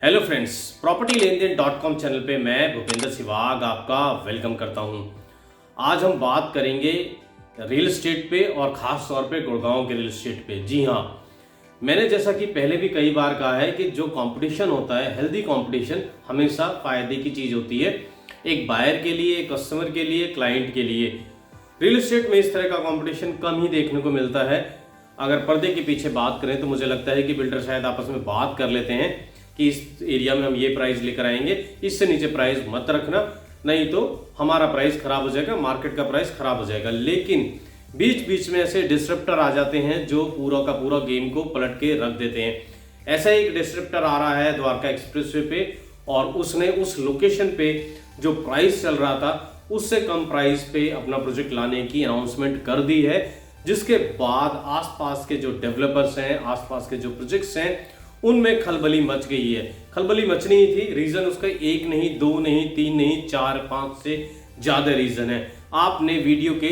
Hello friends, property लेन then .com channel पे मैं भूपेंद्र सिवाग आपका वेलकम करता हूं। आज हम बात करेंगे रियल एस्टेट पे और ख़ास तौर पे गुड़गांव के रियल एस्टेट पे। जी हाँ, मैंने जैसा कि पहले भी कई बार कहा है कि जो कंपटीशन होता है, हेल्दी कंपटीशन हमेशा फ़ायदे की चीज़ होती है, एक बायर के लिए, एक कस्टमर के लिए, क्लाइंट के लिए। रियल एस्टेट में इस तरह का कंपटीशन कम ही देखने को मिलता है। अगर पर्दे के पीछे बात करें तो मुझे लगता है कि बिल्डर शायद आपस में बात कर लेते हैं कि इस एरिया में हम ये प्राइस लेकर आएंगे, इससे नीचे प्राइस मत रखना, नहीं तो हमारा प्राइस खराब हो जाएगा, मार्केट का प्राइस खराब हो जाएगा। लेकिन बीच बीच में ऐसे डिस्ट्रप्टर आ जाते हैं जो पूरा का पूरा गेम को पलट के रख देते हैं। ऐसा एक डिस्ट्रप्टर आ रहा है द्वारका एक्सप्रेसवे पे, और उसने उस लोकेशन पे जो प्राइस चल रहा था उससे कम प्राइस पे अपना प्रोजेक्ट लाने की अनाउंसमेंट कर दी है, जिसके बाद आसपास के जो डेवलपर्स हैं, आसपास के जो प्रोजेक्ट्स हैं, उनमें खलबली मच गई है। खलबली मचनी ही थी। रीजन उसका एक नहीं, दो नहीं, तीन नहीं, 4-5 से ज्यादा रीजन है। आपने वीडियो के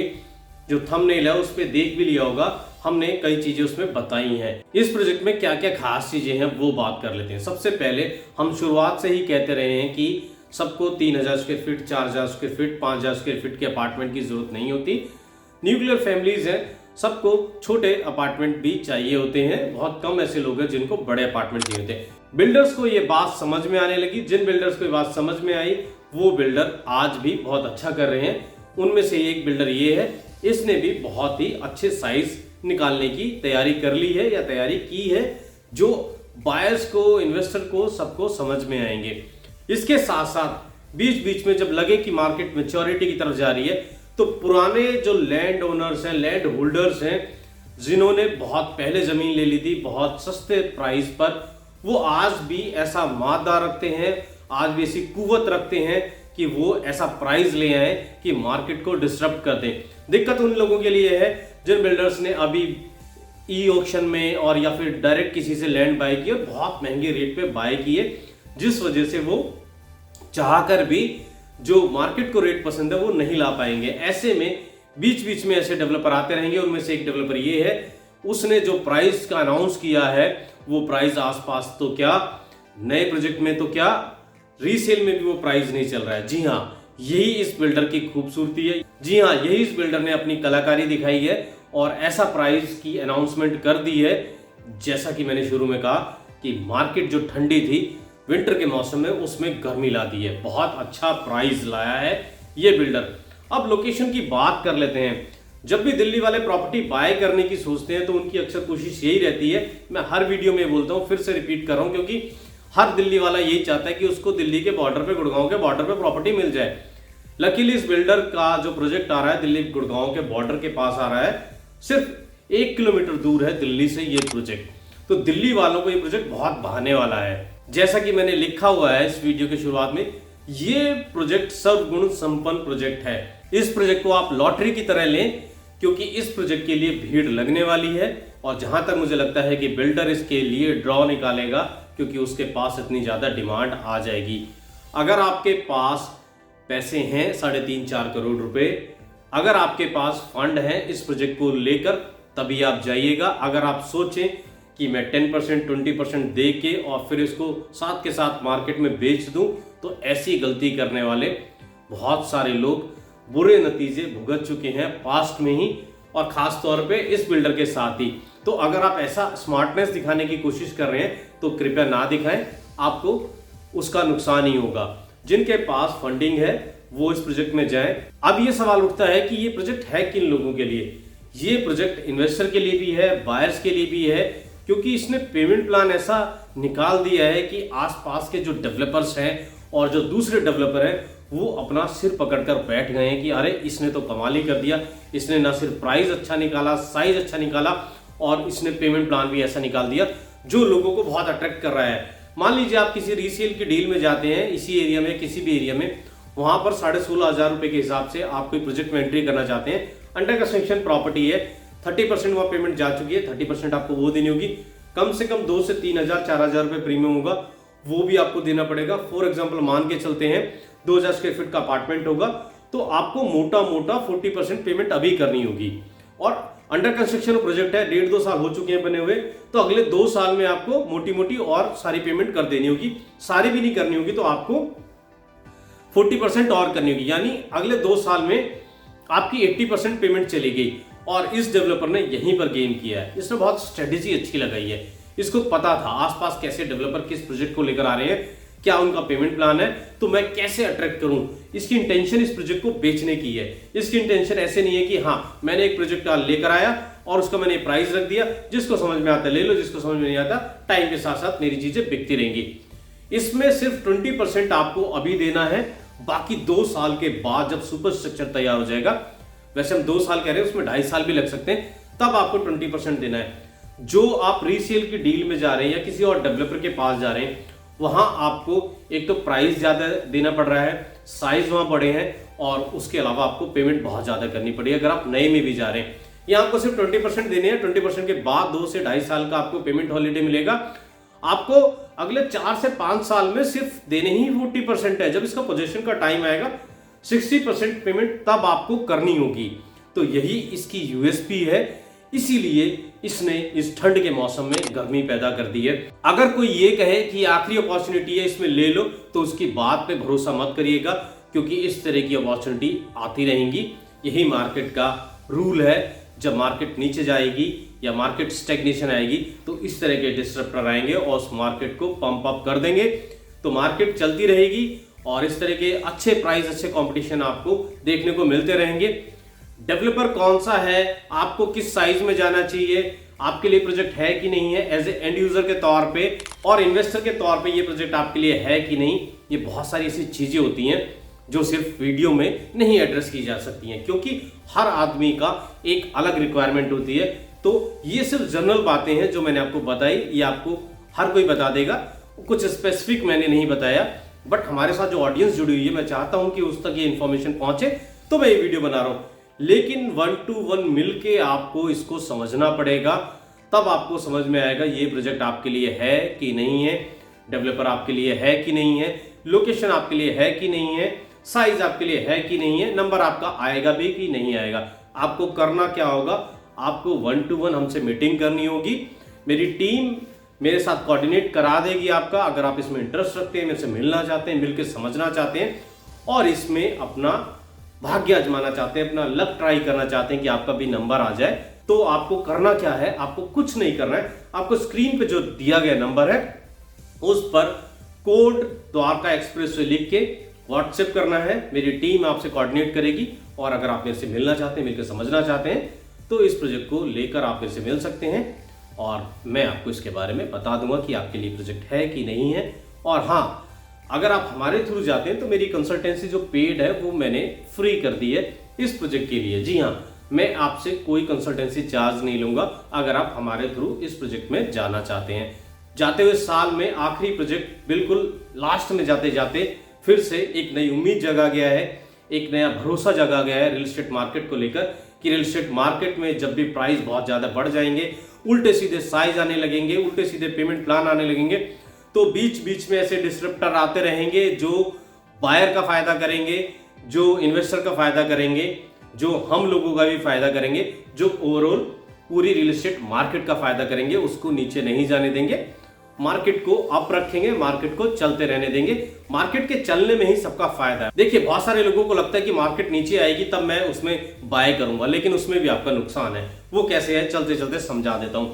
जो थंबनेल है उस पर देख भी लिया होगा, हमने कई चीजें उसमें बताई हैं। इस प्रोजेक्ट में क्या क्या खास चीजें हैं वो बात कर लेते हैं। सबसे पहले हम शुरुआत से ही कहते रहे हैं कि सबको 3000 square feet, 4000 square feet, 5000 square feet के अपार्टमेंट की जरूरत नहीं होती। न्यूक्लियर फैमिलीज हैं, सबको छोटे अपार्टमेंट भी चाहिए होते हैं। बहुत कम ऐसे लोग हैं जिनको बड़े अपार्टमेंट चाहिए होते हैं। बिल्डर्स को ये बात समझ में आने लगी। जिन बिल्डर्स को ये बात समझ में आई वो बिल्डर आज भी बहुत अच्छा कर रहे हैं। उनमें से एक बिल्डर ये है, इसने भी बहुत ही अच्छे साइज निकालने की तैयारी कर ली है या तैयारी की है, जो बायर्स को, इन्वेस्टर को, सबको समझ में आएंगे। इसके साथ साथ बीच बीच में जब लगे कि मार्केट मैच्योरिटी की तरफ जा रही है, तो पुराने जो लैंड ओनर्स हैं, लैंड होल्डर्स हैं, जिन्होंने बहुत पहले जमीन ले ली थी बहुत सस्ते प्राइस पर, वो आज भी ऐसा मादा रखते हैं, आज भी ऐसी कुव्वत रखते हैं कि वो ऐसा प्राइस ले आए कि मार्केट को डिस्टर्ब कर दें। दिक्कत उन लोगों के लिए है जिन बिल्डर्स ने अभी ई ऑक्शन में और या फिर डायरेक्ट किसी से लैंड बाय किए, बहुत महंगे रेट पे बाय किए, जिस वजह से वो चाहकर भी जो मार्केट को रेट पसंद है वो नहीं ला पाएंगे। ऐसे में बीच बीच में ऐसे डेवलपर आते रहेंगे। उनमें से एक डेवलपर ये है, उसने जो प्राइस का अनाउंस किया है वो प्राइस आसपास तो क्या, नए प्रोजेक्ट में तो क्या, रीसेल में भी वो प्राइस नहीं चल रहा है। जी हाँ, यही इस बिल्डर की खूबसूरती है। जी हाँ, यही इस बिल्डर ने अपनी कलाकारी दिखाई है और ऐसा प्राइस की अनाउंसमेंट कर दी है। जैसा कि मैंने शुरू में कहा कि मार्केट जो ठंडी थी विंटर के मौसम में, उसमें गर्मी ला दी है। बहुत अच्छा प्राइस लाया है ये बिल्डर। अब लोकेशन की बात कर लेते हैं। जब भी दिल्ली वाले प्रॉपर्टी बाय करने की सोचते हैं तो उनकी अक्सर कोशिश यही रहती है, मैं हर वीडियो में बोलता हूं, फिर से रिपीट कर रहा हूं, क्योंकि हर दिल्ली वाला यही चाहता है कि उसको दिल्ली के बॉर्डर पे, गुड़गांव के बॉर्डर पे प्रॉपर्टी मिल जाए। लकीली इस बिल्डर का जो प्रोजेक्ट आ रहा है दिल्ली गुड़गांव के बॉर्डर के पास आ रहा है, सिर्फ 1 किलोमीटर दूर है दिल्ली से ये प्रोजेक्ट। तो दिल्ली वालों को ये प्रोजेक्ट बहुत भाने वाला है। जैसा कि मैंने लिखा हुआ है इस वीडियो के शुरुआत में, ये प्रोजेक्ट सर्वगुण संपन्न प्रोजेक्ट है। इस प्रोजेक्ट को आप लॉटरी की तरह लें, क्योंकि इस प्रोजेक्ट के लिए भीड़ लगने वाली है। और जहां तक मुझे लगता है कि बिल्डर इसके लिए ड्रॉ निकालेगा, क्योंकि उसके पास इतनी ज्यादा डिमांड आ जाएगी। अगर आपके पास पैसे हैं 3.5-4 करोड़ रुपए, अगर आपके पास फंड है इस प्रोजेक्ट को लेकर, तभी आप जाइएगा। अगर आप सोचें कि मैं 10%, 20% दे के और फिर इसको साथ के साथ मार्केट में बेच दूं, तो ऐसी गलती करने वाले बहुत सारे लोग बुरे नतीजे भुगत चुके हैं पास्ट में ही, और खास तौर पे इस बिल्डर के साथ ही। तो अगर आप ऐसा स्मार्टनेस दिखाने की कोशिश कर रहे हैं तो कृपया ना दिखाएं, आपको उसका नुकसान ही होगा। जिनके पास फंडिंग है वो इस प्रोजेक्ट में जाएं। अब ये सवाल उठता है कि ये प्रोजेक्ट है किन लोगों के लिए। ये प्रोजेक्ट इन्वेस्टर के लिए भी है, बायर्स के लिए भी है, क्योंकि इसने पेमेंट प्लान ऐसा निकाल दिया है कि आसपास के जो डेवलपर्स हैं और जो दूसरे डेवलपर हैं वो अपना सिर पकड़कर बैठ गए हैं कि अरे इसने तो कमाल ही कर दिया। इसने ना सिर्फ प्राइस अच्छा निकाला, साइज अच्छा निकाला, और इसने पेमेंट प्लान भी ऐसा निकाल दिया जो लोगों को बहुत अट्रैक्ट कर रहा है। मान लीजिए आप किसी रीसेल की डील में जाते हैं, इसी एरिया में, किसी भी एरिया में, वहां पर 16,500 रुपए के हिसाब से आप कोई प्रोजेक्ट में एंट्री करना चाहते हैं, अंडर कंस्ट्रक्शन प्रॉपर्टी है, 30% वहां पेमेंट जा चुकी है, 30% आपको वो देनी होगी। कम से कम 2 से 3,000, 4,000 रुपए प्रीमियम होगा, वो भी आपको देना पड़ेगा। फॉर एग्जाम्पल मान के चलते हैं 2,000 स्क्वायर फीट का अपार्टमेंट होगा, तो आपको मोटा मोटा 40% पेमेंट अभी करनी होगी। और अंडर कंस्ट्रक्शन प्रोजेक्ट है, 1.5-2 साल हो चुके हैं बने हुए, तो अगले 2 साल में आपको मोटी मोटी और सारी पेमेंट कर देनी होगी। सारी भी नहीं करनी होगी तो आपको 40% और करनी होगी, यानी अगले 2 साल में आपकी 80% पेमेंट चली गई। और इस डेवलपर ने यहीं पर गेम किया है, इसने बहुत स्ट्रेटेजी अच्छी लगाई है। इसको पता था आसपास कैसे डेवलपर किस प्रोजेक्ट को लेकर आ रहे हैं, क्या उनका पेमेंट प्लान है, तो मैं कैसे अट्रैक्ट करूं। इसकी इंटेंशन इस प्रोजेक्ट को बेचने की है। इसकी इंटेंशन ऐसे नहीं है कि हाँ मैंने एक प्रोजेक्ट का लेकर आया और उसका मैंने प्राइस रख दिया, जिसको समझ में आता ले लो, जिसको समझ में नहीं आता टाइम के साथ साथ मेरी चीजें बिकती रहेंगी। इसमें सिर्फ 20% आपको अभी देना है, बाकी 2 साल के बाद जब सुपर स्ट्रक्चर तैयार हो जाएगा, वैसे हम 2 साल कह रहे हैं, उसमें 2.5 साल भी लग सकते हैं, तब आपको 20% देना है। जो आप रीसेल की डील में जा रहे हैं या किसी और डेवलपर के पास जा रहे हैं, वहां आपको एक तो प्राइस ज्यादा देना पड़ रहा है, साइज वहां बड़े हैं, और उसके अलावा आपको पेमेंट बहुत ज्यादा करनी पड़ेगी अगर आप नए में भी जा रहे हैं। यहाँ आपको सिर्फ 20% देने हैं, 20% के बाद 2 से 2.5 साल का आपको पेमेंट हॉलीडे मिलेगा। आपको अगले 4 से 5 साल में सिर्फ देने ही 40% है। जब इसका पोजीशन का टाइम आएगा 60% पेमेंट तब आपको करनी होगी। तो यही इसकी यूएसपी है, इसीलिए इसने इस ठंड के मौसम में गर्मी पैदा कर दी है। अगर कोई ये कहे कि आखिरी अपॉर्चुनिटी है इसमें ले लो, तो उसकी बात पे भरोसा मत करिएगा, क्योंकि इस तरह की अपॉर्चुनिटी आती रहेंगी। यही मार्केट का रूल है। जब मार्केट नीचे जाएगी या मार्केट स्टैग्नेशन आएगी तो इस तरह के डिस्ट्रप्टर आएंगे और उस मार्केट को पंप अप कर देंगे, तो मार्केट चलती रहेगी और इस तरह के अच्छे प्राइस, अच्छे कंपटीशन आपको देखने को मिलते रहेंगे। डेवलपर कौन सा है, आपको किस साइज में जाना चाहिए, आपके लिए प्रोजेक्ट है कि नहीं है, एज ए एंड यूजर के तौर पे और इन्वेस्टर के तौर पे ये प्रोजेक्ट आपके लिए है कि नहीं, ये बहुत सारी ऐसी चीजें होती हैं जो सिर्फ वीडियो में नहीं एड्रेस की जा सकती हैं, क्योंकि हर आदमी का एक अलग रिक्वायरमेंट होती है। तो ये सिर्फ जनरल बातें हैं जो मैंने आपको बताई, ये आपको हर कोई बता देगा, कुछ स्पेसिफिक मैंने नहीं बताया। बट हमारे साथ जो ऑडियंस जुड़ी हुई है, मैं चाहता हूं कि उस तक ये इंफॉर्मेशन पहुंचे, तो मैं ये वीडियो बना रहा हूं। लेकिन 1 to 1 मिलके आपको इसको समझना पड़ेगा, तब आपको समझ में आएगा ये प्रोजेक्ट आपके लिए है कि नहीं है, डेवलपर आपके लिए है कि नहीं है, लोकेशन आपके लिए है कि नहीं है, साइज आपके लिए है कि नहीं है, नंबर आपका आएगा भी कि नहीं आएगा। आपको करना क्या होगा, आपको 1 to 1 हमसे मीटिंग करनी होगी। मेरी टीम मेरे साथ कोऑर्डिनेट करा देगी आपका। अगर आप इसमें इंटरेस्ट रखते हैं, मेरे से मिलना चाहते हैं, मिलकर समझना चाहते हैं और इसमें अपना भाग्य आजमाना चाहते हैं, अपना लक ट्राई करना चाहते हैं कि आपका भी नंबर आ जाए, तो आपको करना क्या है, आपको कुछ नहीं करना है। आपको स्क्रीन पे जो दिया गया नंबर है उस पर कोड द्वारका एक्सप्रेस से लिख के व्हाट्सएप करना है। मेरी टीम आपसे कोऑर्डिनेट करेगी और अगर आप मेरे से मिलना चाहते हैं, मिलकर समझना चाहते हैं, तो इस प्रोजेक्ट को लेकर आप मेरे से मिल सकते हैं और मैं आपको इसके बारे में बता दूंगा कि आपके लिए प्रोजेक्ट है कि नहीं है। और हाँ, अगर आप हमारे थ्रू जाते हैं तो मेरी कंसल्टेंसी जो पेड है वो मैंने फ्री कर दी है इस प्रोजेक्ट के लिए। जी हाँ, मैं आपसे कोई कंसल्टेंसी चार्ज नहीं लूंगा अगर आप हमारे थ्रू इस प्रोजेक्ट में जाना चाहते हैं। जाते हुए साल में आखिरी प्रोजेक्ट बिल्कुल लास्ट में जाते जाते फिर से एक नई उम्मीद जगा गया है, एक नया भरोसा जगा गया है रियल एस्टेट मार्केट को लेकर कि रियल एस्टेट मार्केट में जब भी प्राइस बहुत ज़्यादा बढ़ जाएंगे, उल्टे सीधे साइज आने लगेंगे, उल्टे सीधे पेमेंट प्लान आने लगेंगे, तो बीच बीच में ऐसे डिस्ट्रप्टर आते रहेंगे जो बायर का फायदा करेंगे, जो इन्वेस्टर का फायदा करेंगे, जो हम लोगों का भी फायदा करेंगे, जो ओवरऑल पूरी रियल एस्टेट मार्केट का फायदा करेंगे। उसको नीचे नहीं जाने देंगे, मार्केट को अप रखेंगे, मार्केट को चलते रहने देंगे। मार्केट के चलने में ही सबका फायदा है। देखिए, बहुत सारे लोगों को लगता है कि मार्केट नीचे आएगी तब मैं उसमें बाय करूंगा, लेकिन उसमें भी आपका नुकसान है। वो कैसे है, चलते चलते समझा देता हूं।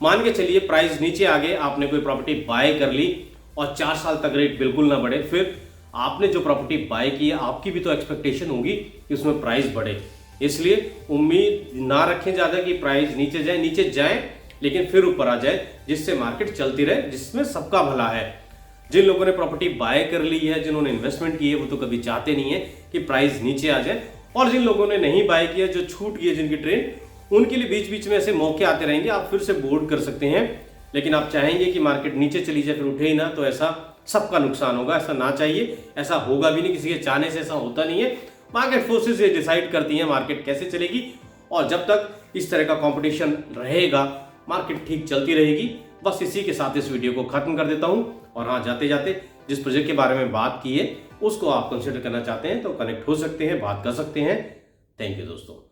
मान के चलिए प्राइस नीचे आ गए, आपने कोई प्रॉपर्टी बाय कर ली और 4 साल तक रेट बिल्कुल ना बढ़े, फिर आपने जो प्रॉपर्टी बाय की है आपकी भी तो एक्सपेक्टेशन होगी कि उसमें प्राइस बढ़े। इसलिए उम्मीद ना रखें ज्यादा कि प्राइस नीचे जाए लेकिन फिर ऊपर आ जाए, जिससे मार्केट चलती रहे, जिसमें सबका भला है। जिन लोगों ने प्रॉपर्टी बाय कर ली है, जिन्होंने इन्वेस्टमेंट की है, वो तो कभी चाहते नहीं है कि प्राइस नीचे आ जाए, और जिन लोगों ने नहीं बाय किया, जो छूट गई है जिनकी ट्रेन, उनके लिए बीच बीच में ऐसे मौके आते रहेंगे। आप फिर से बोर्ड कर सकते हैं, लेकिन आप चाहेंगे कि मार्केट नीचे चली जाए फिर उठे ही ना, तो ऐसा सबका नुकसान होगा। ऐसा ना चाहिए, ऐसा होगा भी नहीं, किसी के चाहने से ऐसा होता नहीं है। मार्केट फोर्सेस ये डिसाइड करती हैं मार्केट कैसे चलेगी, और जब तक इस तरह का कंपटीशन रहेगा मार्केट ठीक चलती रहेगी। बस इसी के साथ इस वीडियो को खत्म कर देता हूं। और हाँ, जाते जाते जिस प्रोजेक्ट के बारे में बात की है उसको आप कंसिडर करना चाहते हैं तो कनेक्ट हो सकते हैं, बात कर सकते हैं। थैंक यू दोस्तों।